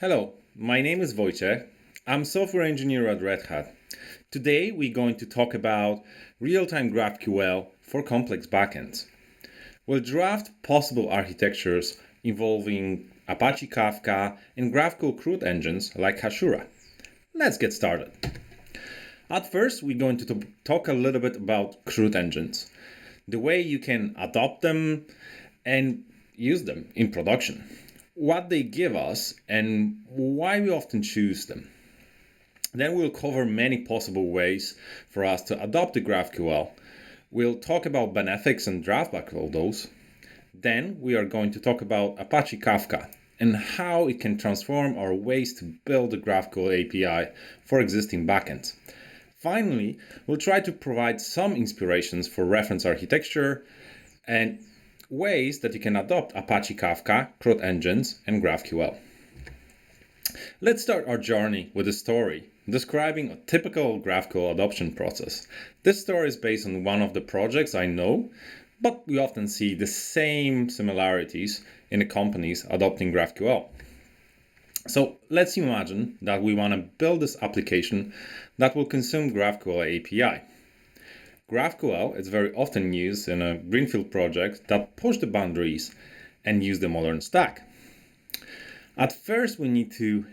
Hello, my name is Wojciech. I'm software engineer at Red Hat. Today we're going to talk about real-time GraphQL for complex backends. We'll draft possible architectures involving Apache Kafka and GraphQL CRUD engines like Hasura. Let's get started. At first, we're going to talk a little bit about CRUD engines, the way you can adopt them and use them in production, what they give us, and why we often choose them. Then we'll cover many possible ways for us to adopt the GraphQL. We'll talk about benefits and drawbacks of those. Then we are going to talk about Apache Kafka and how it can transform our ways to build the GraphQL API for existing backends. Finally, we'll try to provide some inspirations for reference architecture and ways that you can adopt Apache Kafka, CRUD engines, and GraphQL. Let's start our journey with a story describing a typical GraphQL adoption process. This story is based on one of the projects I know, but we often see the same similarities in the companies adopting GraphQL. So let's imagine that we want to build this application that will consume GraphQL API. GraphQL is very often used in a greenfield project that push the boundaries and use the modern stack. At first, we need to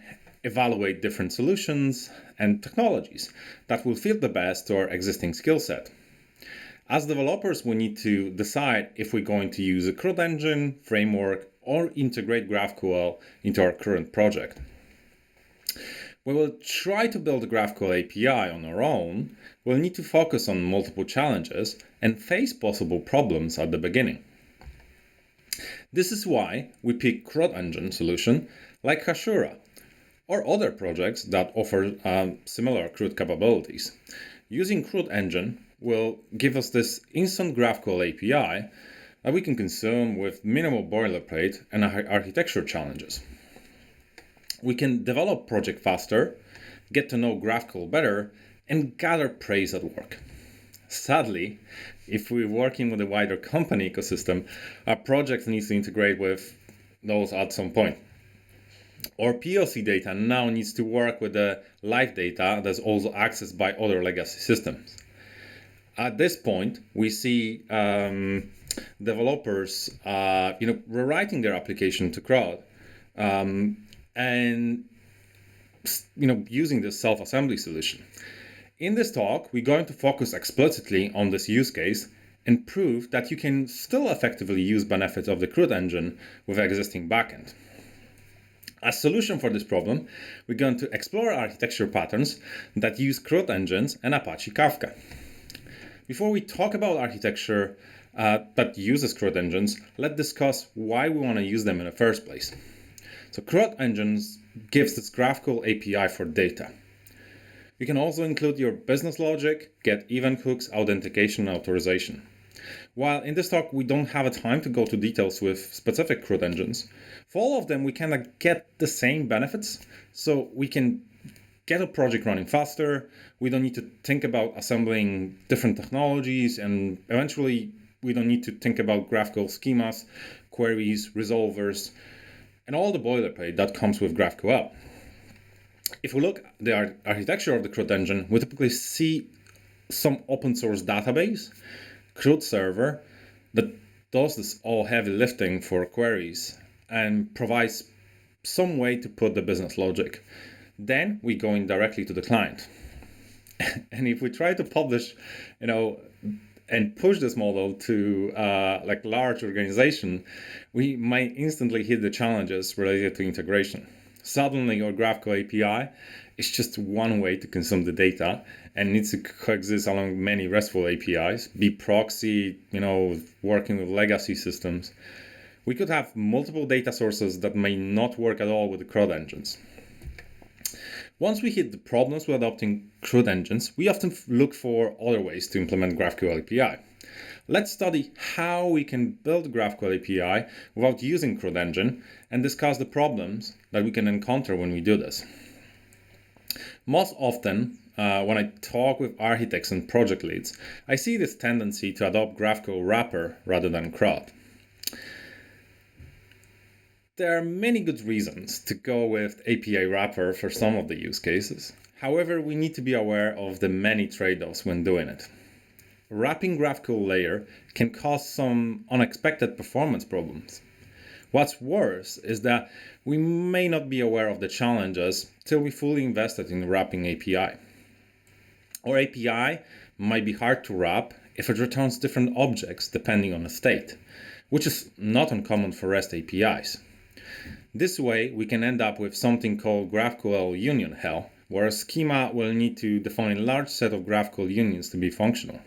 evaluate different solutions and technologies that will fit the best to our existing skill set. As developers, we need to decide if we're going to use a CRUD engine, framework, or integrate GraphQL into our current project. We will try to build a GraphQL API on our own. We'll need to focus on multiple challenges and face possible problems at the beginning. This is why we pick CRUD engine solution like Hasura or other projects that offer similar CRUD capabilities. Using CRUD engine will give us this instant GraphQL API that we can consume with minimal boilerplate and architecture challenges. We can develop project faster, get to know GraphQL better, and gather praise at work. Sadly, if we're working with a wider company ecosystem, our project needs to integrate with those at some point. Our POC data now needs to work with the live data that's also accessed by other legacy systems. At this point, we see developers rewriting their application to CRUD and using this self-assembly solution. In this talk, we're going to focus explicitly on this use case and prove that you can still effectively use benefits of the CRUD engine with existing backend. As a solution for this problem, we're going to explore architecture patterns that use CRUD engines and Apache Kafka. Before we talk about architecture that uses CRUD engines, let's discuss why we want to use them in the first place. So CRUD engines gives this GraphQL API for data. You can also include your business logic, get event hooks, authentication, and authorization. While in this talk we don't have a time to go to details with specific CRUD engines, for all of them we kind of get the same benefits. So we can get a project running faster, we don't need to think about assembling different technologies, and eventually we don't need to think about GraphQL schemas, queries, resolvers, and all the boilerplate that comes with GraphQL. If we look at the architecture of the CRUD engine, we typically see some open source database, CRUD server, that does this all heavy lifting for queries and provides some way to put the business logic. Then we go in directly to the client. And if we try to publish, and push this model to large organization, we might instantly hit the challenges related to integration. Suddenly, our GraphQL API is just one way to consume the data and needs to coexist along many RESTful APIs, be proxy, working with legacy systems. We could have multiple data sources that may not work at all with the CRUD engines. Once we hit the problems with adopting CRUD engines, we often look for other ways to implement GraphQL API. Let's study how we can build GraphQL API without using CRUD engine and discuss the problems that we can encounter when we do this. Most often, when I talk with architects and project leads, I see this tendency to adopt GraphQL wrapper rather than CRUD. There are many good reasons to go with API wrapper for some of the use cases. However, we need to be aware of the many trade-offs when doing it. Wrapping GraphQL layer can cause some unexpected performance problems. What's worse is that we may not be aware of the challenges till we fully invested in wrapping API. Our API might be hard to wrap if it returns different objects depending on the state, which is not uncommon for REST APIs. This way, we can end up with something called GraphQL union hell, where a schema will need to define a large set of GraphQL unions to be functional.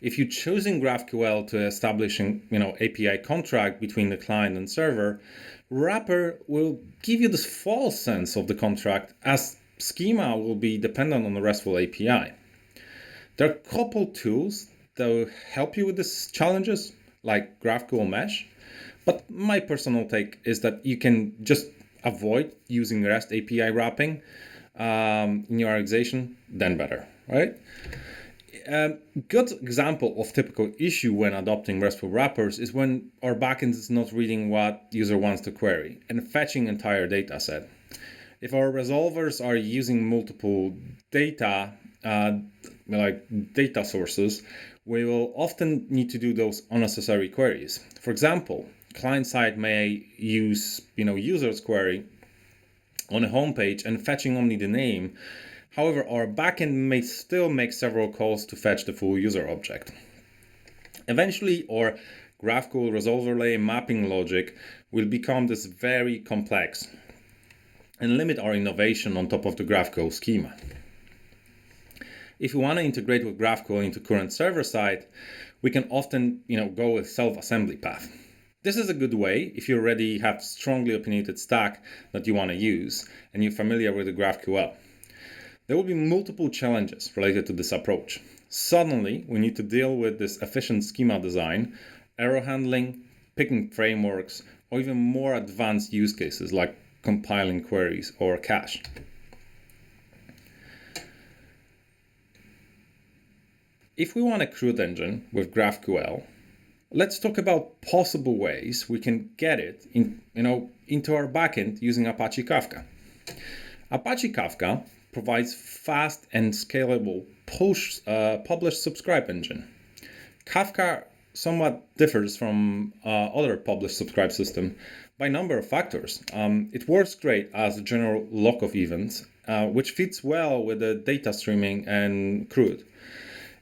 If you're choosing GraphQL to establish an API contract between the client and server, wrapper will give you this false sense of the contract, as schema will be dependent on the RESTful API. There are a couple tools that will help you with these challenges, like GraphQL Mesh, but my personal take is that you can just avoid using REST API wrapping in your organization, then better, right? Good example of typical issue when adopting RESTful wrappers is when our backend is not reading what user wants to query and fetching entire data set. If our resolvers are using multiple data, like data sources, we will often need to do those unnecessary queries. For example, client side may use user's query on a homepage and fetching only the name. However, our backend may still make several calls to fetch the full user object. Eventually, our GraphQL resolver layer mapping logic will become this very complex and limit our innovation on top of the GraphQL schema. If we want to integrate with GraphQL into current server side, we can often go with self-assembly path. This is a good way if you already have strongly opinionated stack that you want to use and you're familiar with the GraphQL. There will be multiple challenges related to this approach. Suddenly, we need to deal with this efficient schema design, error handling, picking frameworks, or even more advanced use cases like compiling queries or cache. If we want a CRUD engine with GraphQL, let's talk about possible ways we can get it into our backend using Apache Kafka. Apache Kafka provides fast and scalable publish-subscribe engine. Kafka somewhat differs from other publish-subscribe system by a number of factors. It works great as a general lock of events, which fits well with the data streaming and CRUD.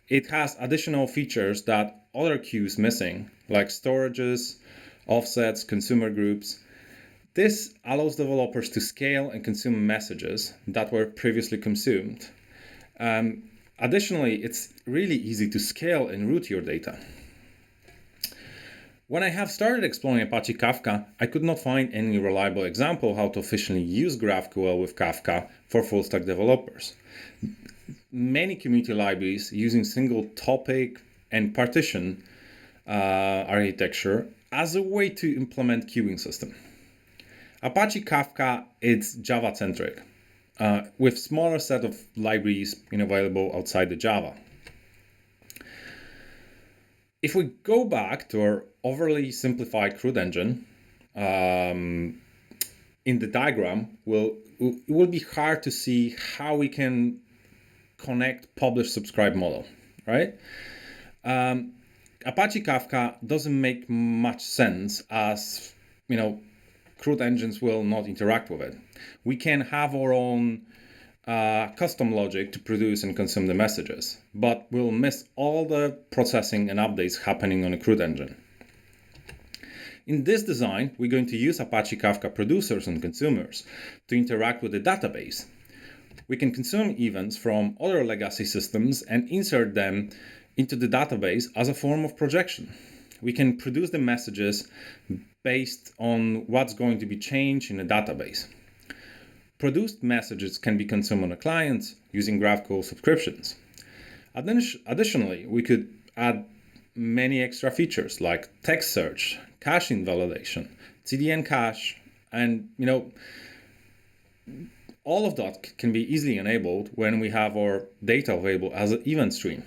It has additional features that other queues missing, like storages, offsets, consumer groups. This allows developers to scale and consume messages that were previously consumed. Additionally, it's really easy to scale and route your data. When I have started exploring Apache Kafka, I could not find any reliable example of how to efficiently use GraphQL with Kafka for full-stack developers. Many community libraries using single topic and partition architecture as a way to implement queuing system. Apache Kafka is Java-centric, with smaller set of libraries available outside the Java. If we go back to our overly simplified CRUD engine, in the diagram, it will be hard to see how we can connect publish-subscribe model, right? Apache Kafka doesn't make much sense as, CRUD engines will not interact with it. We can have our own custom logic to produce and consume the messages, but we'll miss all the processing and updates happening on a CRUD engine. In this design, we're going to use Apache Kafka producers and consumers to interact with the database. We can consume events from other legacy systems and insert them into the database as a form of projection. We can produce the messages based on what's going to be changed in the database. Produced messages can be consumed on a client using GraphQL subscriptions. Additionally, we could add many extra features like text search, cache invalidation, CDN cache, and all of that can be easily enabled when we have our data available as an event stream.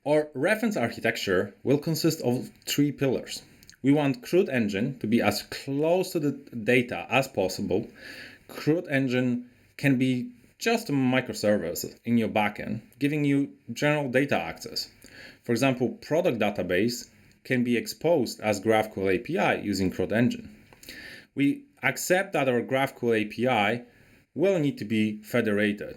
Our reference architecture will consist of 3 pillars: We want CRUD engine to be as close to the data as possible. CRUD engine can be just a microservice in your backend, giving you general data access. For example, product database can be exposed as GraphQL API using CRUD engine. We accept that our GraphQL API will need to be federated,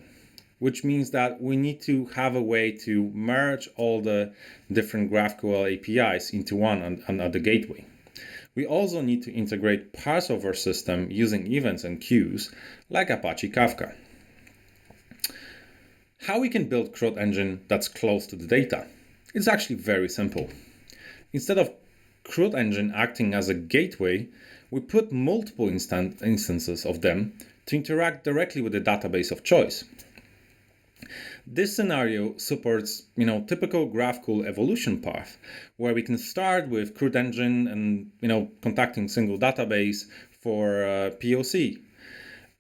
which means that we need to have a way to merge all the different GraphQL APIs into one at the gateway. We also need to integrate parts of our system using events and queues like Apache Kafka. How we can build CRUD engine that's close to the data? It's actually very simple. Instead of CRUD engine acting as a gateway, we put multiple instances of them to interact directly with the database of choice. This scenario supports, typical GraphQL evolution path, where we can start with CRUD engine and, contacting single database for POC,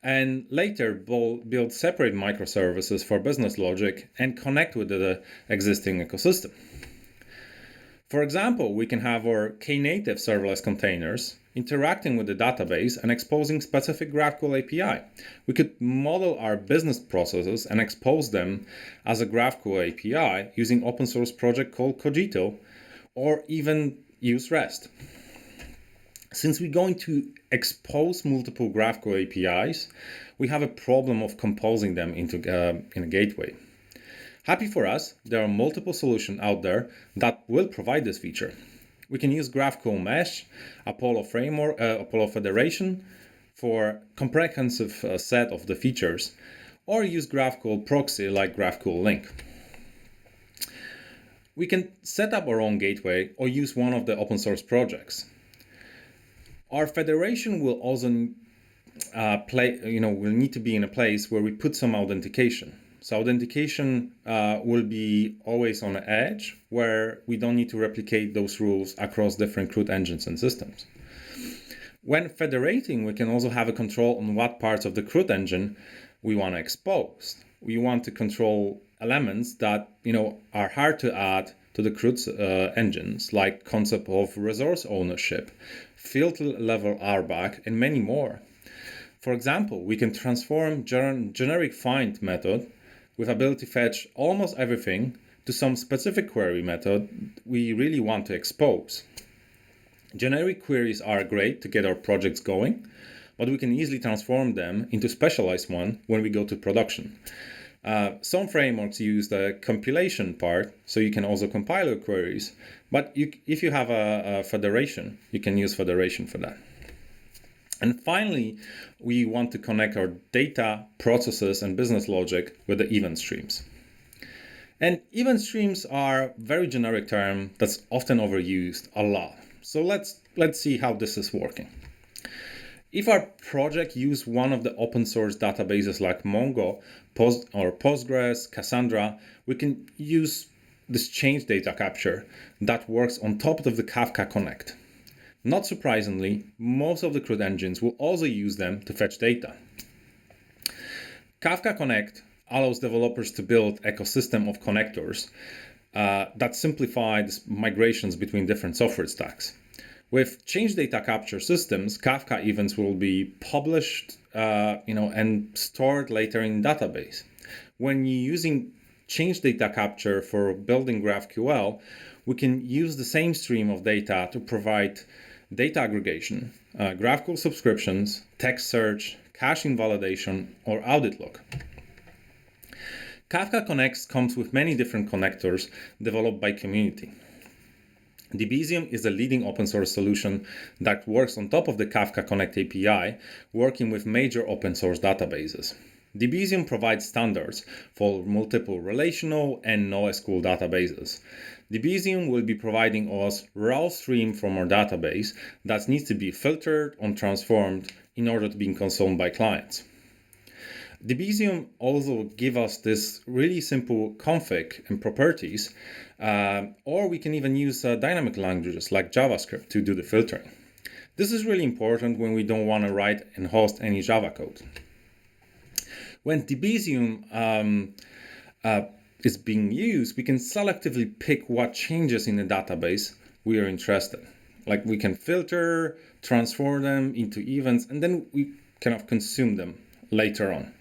and later build separate microservices for business logic and connect with the existing ecosystem. For example, we can have our Knative serverless containers interacting with the database and exposing specific GraphQL API. We could model our business processes and expose them as a GraphQL API using open source project called Cogito, or even use REST. Since we're going to expose multiple GraphQL APIs, we have a problem of composing them in a gateway. Happy for us, there are multiple solutions out there that will provide this feature. We can use GraphQL Mesh, Apollo Framework, Apollo Federation for comprehensive set of the features, or use GraphQL Proxy like GraphQL Link. We can set up our own gateway or use one of the open source projects. Our federation will also will need to be in a place where we put some authentication. So authentication will be always on the edge, where we don't need to replicate those rules across different CRUD engines and systems. When federating, we can also have a control on what parts of the CRUD engine we want to expose. We want to control elements that are hard to add to the CRUD engines, like concept of resource ownership, field level RBAC, and many more. For example, we can transform generic find method with ability to fetch almost everything to some specific query method we really want to expose. Generic queries are great to get our projects going, but we can easily transform them into specialized one when we go to production. Some frameworks use the compilation part, so you can also compile your queries, but if you have a federation, you can use federation for that. And finally, we want to connect our data, processes, and business logic with the event streams. And event streams are a very generic term that's often overused a lot. So let's see how this is working. If our project uses one of the open source databases like Mongo, Postgres, Cassandra, we can use this change data capture that works on top of the Kafka Connect. Not surprisingly, most of the CRUD engines will also use them to fetch data. Kafka Connect allows developers to build ecosystem of connectors that simplify migrations between different software stacks. With change data capture systems, Kafka events will be published and stored later in database. When you're using change data capture for building GraphQL, we can use the same stream of data to provide data aggregation, GraphQL subscriptions, text search, cache invalidation, or audit log. Kafka Connect comes with many different connectors developed by community. Debezium is the leading open source solution that works on top of the Kafka Connect API, working with major open source databases. Debezium provides standards for multiple relational and NoSQL databases. Debezium will be providing us raw stream from our database that needs to be filtered and transformed in order to be consumed by clients. Debezium also gives us this really simple config and properties, or we can even use dynamic languages like JavaScript to do the filtering. This is really important when we don't want to write and host any Java code. When Debezium is being used, we can selectively pick what changes in the database we are interested in. Like we can filter, transform them into events, and then we kind of consume them later on.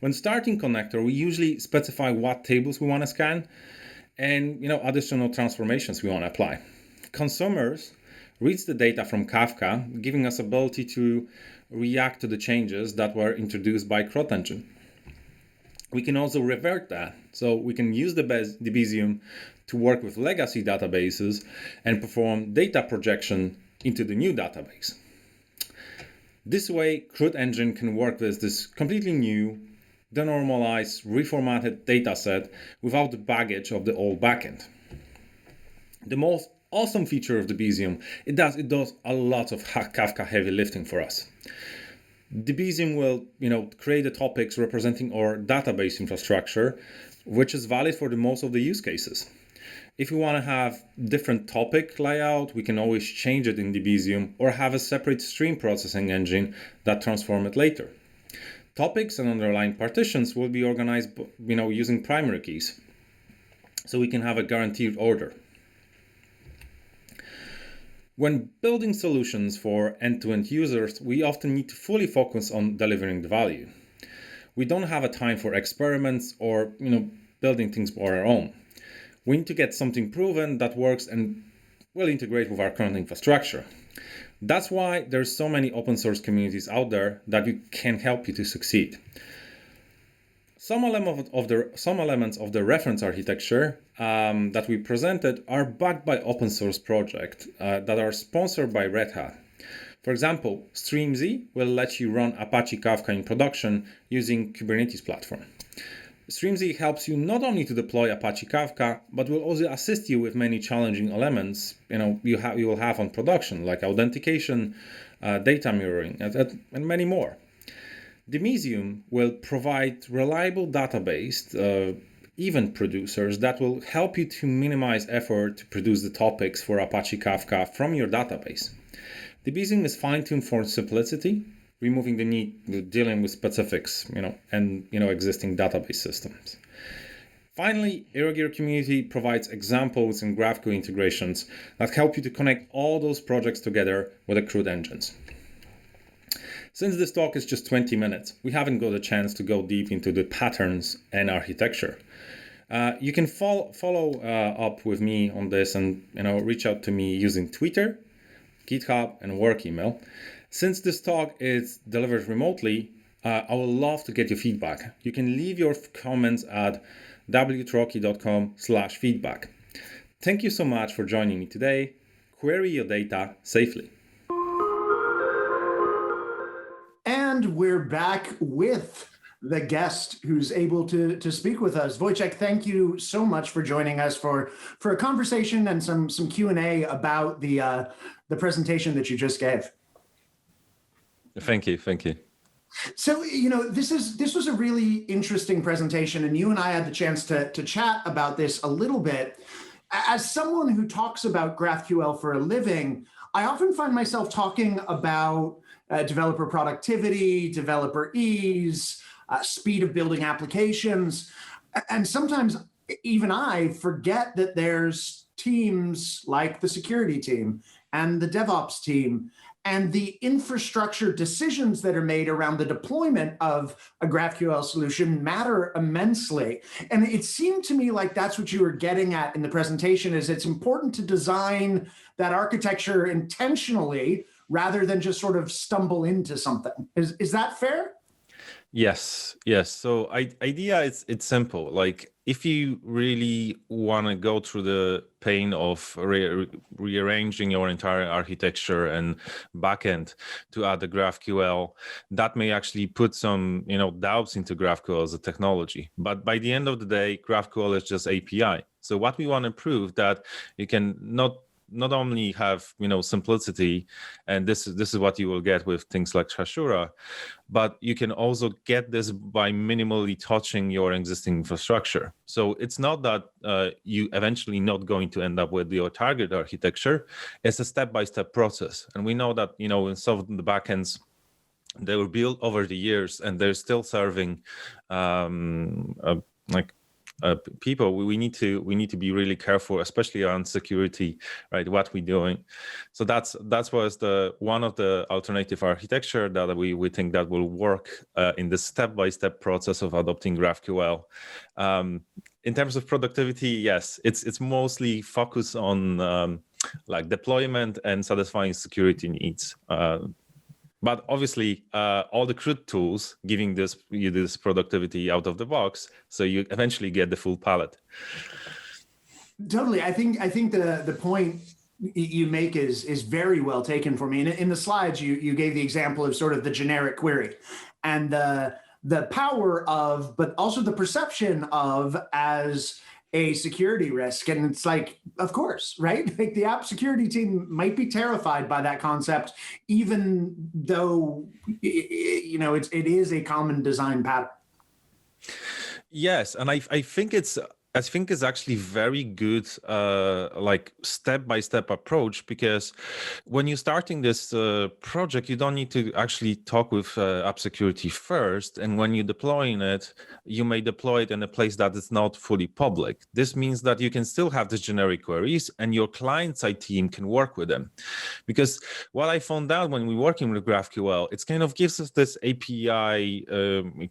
When starting connector, we usually specify what tables we want to scan and additional transformations we want to apply. Consumers reads the data from Kafka, giving us ability to react to the changes that were introduced by CRUD engine. We can also revert that, so we can use the Debezium to work with legacy databases and perform data projection into the new database. This way, CRUD engine can work with this completely new, denormalized, reformatted dataset without the baggage of the old backend. The most awesome feature of Debezium, it does a lot of Kafka heavy lifting for us. Debezium will, create the topics representing our database infrastructure, which is valid for the most of the use cases. If we want to have different topic layout, we can always change it in Debezium or have a separate stream processing engine that transform it later. Topics and underlying partitions will be organized, using primary keys, so we can have a guaranteed order. When building solutions for end-to-end users, we often need to fully focus on delivering the value. We don't have a time for experiments or, building things for our own. We need to get something proven that works and will integrate with our current infrastructure. That's why there's so many open source communities out there that can help you to succeed. Some elements of the reference architecture that we presented are backed by open source projects that are sponsored by Red Hat. For example, StreamZ will let you run Apache Kafka in production using Kubernetes platform. StreamZ helps you not only to deploy Apache Kafka, but will also assist you with many challenging elements you will have on production, like authentication, data mirroring, and many more. Debezium will provide reliable database event producers that will help you to minimize effort to produce the topics for Apache Kafka from your database. Debezium is fine-tuned for simplicity, removing the need to dealing with specifics, and existing database systems. Finally, Irregular Community provides examples and GraphQL integrations that help you to connect all those projects together with the CRUD engines. Since this talk is just 20 minutes, we haven't got a chance to go deep into the patterns and architecture. You can follow up with me on this and reach out to me using Twitter, GitHub, and work email. Since this talk is delivered remotely, I would love to get your feedback. You can leave your comments at wtrocky.com/feedback. Thank you so much for joining me today. Query your data safely. And we're back with the guest who's able to speak with us. Wojciech, thank you so much for joining us for a conversation and some Q&A about the presentation that you just gave. Thank you. So, this was a really interesting presentation, and you and I had the chance to chat about this a little bit. As someone who talks about GraphQL for a living, I often find myself talking about developer productivity, developer ease, speed of building applications. And sometimes even I forget that there's teams like the security team and the DevOps team, and the infrastructure decisions that are made around the deployment of a GraphQL solution matter immensely. And it seemed to me like that's what you were getting at in the presentation, is it's important to design that architecture intentionally rather than just sort of stumble into something. Is that fair? Yes. So idea it's simple. Like if you really want to go through the pain of rearranging your entire architecture and backend to add the GraphQL, that may actually put some doubts into GraphQL as a technology. But by the end of the day, GraphQL is just API. So what we want to prove that you can not only have simplicity, and this is what you will get with things like Hasura, but you can also get this by minimally touching your existing infrastructure. So it's not that you eventually not going to end up with your target architecture. It's a step-by-step process, and we know that in some of the backends they were built over the years, and they're still serving like people, we need to be really careful, especially on security, right? What we're doing. So that's was the one of the alternative architecture that we think that will work in the step-by-step process of adopting GraphQL. In terms of productivity, yes, it's mostly focused on like deployment and satisfying security needs. But obviously, all the CRUD tools giving you this productivity out of the box, so you eventually get the full palette. Totally, I think the point you make is very well taken for me. In the slides, you gave the example of sort of the generic query, and the power of, but also the perception of as a security risk. And it's like, of course, right? Like the app security team might be terrified by that concept, even though, it is a common design pattern. Yes, and I think it's actually very good, like step-by-step approach, because when you're starting this project, you don't need to actually talk with app security first. And when you're deploying it, you may deploy it in a place that is not fully public. This means that you can still have these generic queries and your client-side team can work with them. Because what I found out when we're working with GraphQL, it kind of gives us this API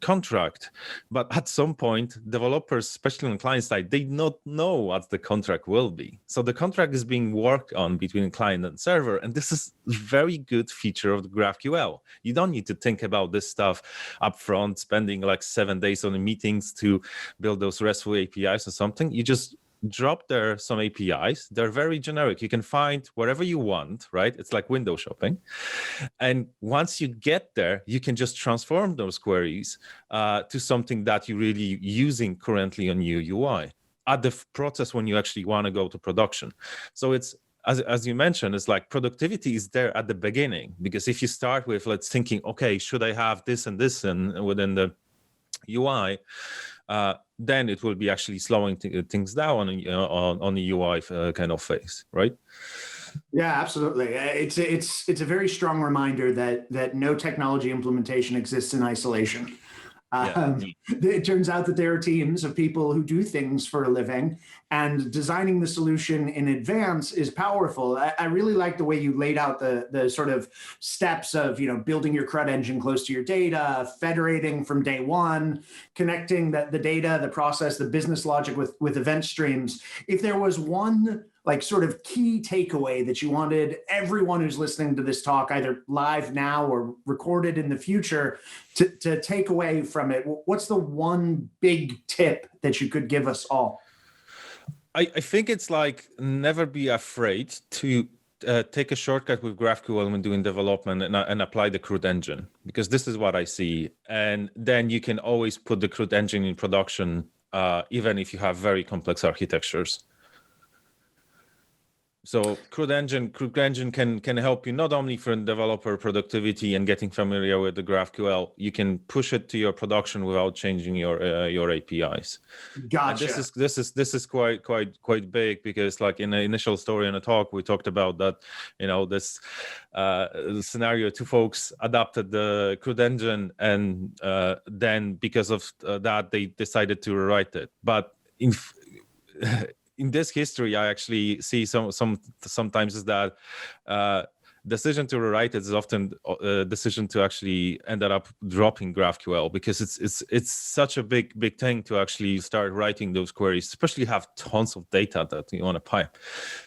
contract. But at some point, developers, especially on client side, they not know what the contract will be. So the contract is being worked on between client and server. And this is a very good feature of the GraphQL. You don't need to think about this stuff up front, spending like 7 days on the meetings to build those RESTful APIs or something. You just drop there some APIs. They're very generic. You can find wherever you want, right? It's like window shopping. And once you get there, you can just transform those queries to something that you're really using currently on your UI at the process when you actually want to go to production. So it's, as you mentioned, it's like productivity is there at the beginning, because if you start with, let's thinking, okay, should I have this and this and within the UI, then it will be actually slowing things down on the UI kind of phase, right? Yeah, absolutely. It's a very strong reminder that no technology implementation exists in isolation. It turns out that there are teams of people who do things for a living, and designing the solution in advance is powerful. I really like the way you laid out the sort of steps of, building your CRUD engine close to your data, federating from day one, connecting the data, the process, the business logic with event streams. If there was one like sort of key takeaway that you wanted everyone who's listening to this talk, either live now or recorded in the future, to take away from it, what's the one big tip that you could give us all? I think it's like, never be afraid to take a shortcut with GraphQL when doing development and apply the CRUD engine, because this is what I see. And then you can always put the CRUD engine in production, even if you have very complex architectures. So CRUD engine can help you not only for developer productivity and getting familiar with the GraphQL, you can push it to your production without changing your APIs. Gotcha. And this is quite big, because like in the initial story in the talk, we talked about that, this scenario, two folks adopted the CRUD engine, and then because of that, they decided to rewrite it. But in this history, I actually see sometimes is that decision to rewrite it is often a decision to actually end up dropping GraphQL, because it's such a big thing to actually start writing those queries, especially have tons of data that you want to pipe.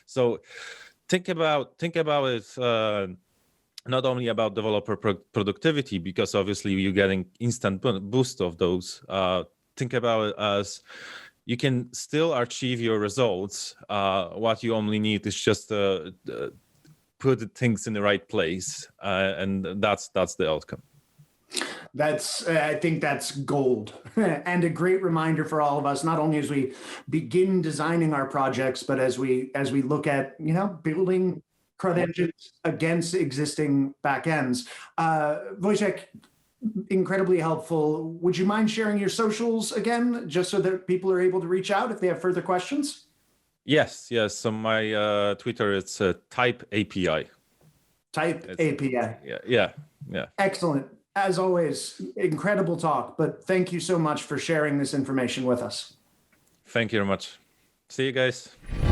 So think about it. Not only about developer productivity, because obviously you're getting instant boost of those. Think about it as you can still achieve your results. What you only need is just put things in the right place, and that's the outcome. I think that's gold, and a great reminder for all of us, not only as we begin designing our projects, but as we look at building CRUD engines against existing backends. Wojciech, incredibly helpful. Would you mind sharing your socials again, just so that people are able to reach out if they have further questions? Yes. So my Twitter, it's Type API. API. Yeah. Excellent. As always, incredible talk, but thank you so much for sharing this information with us. Thank you very much. See you guys.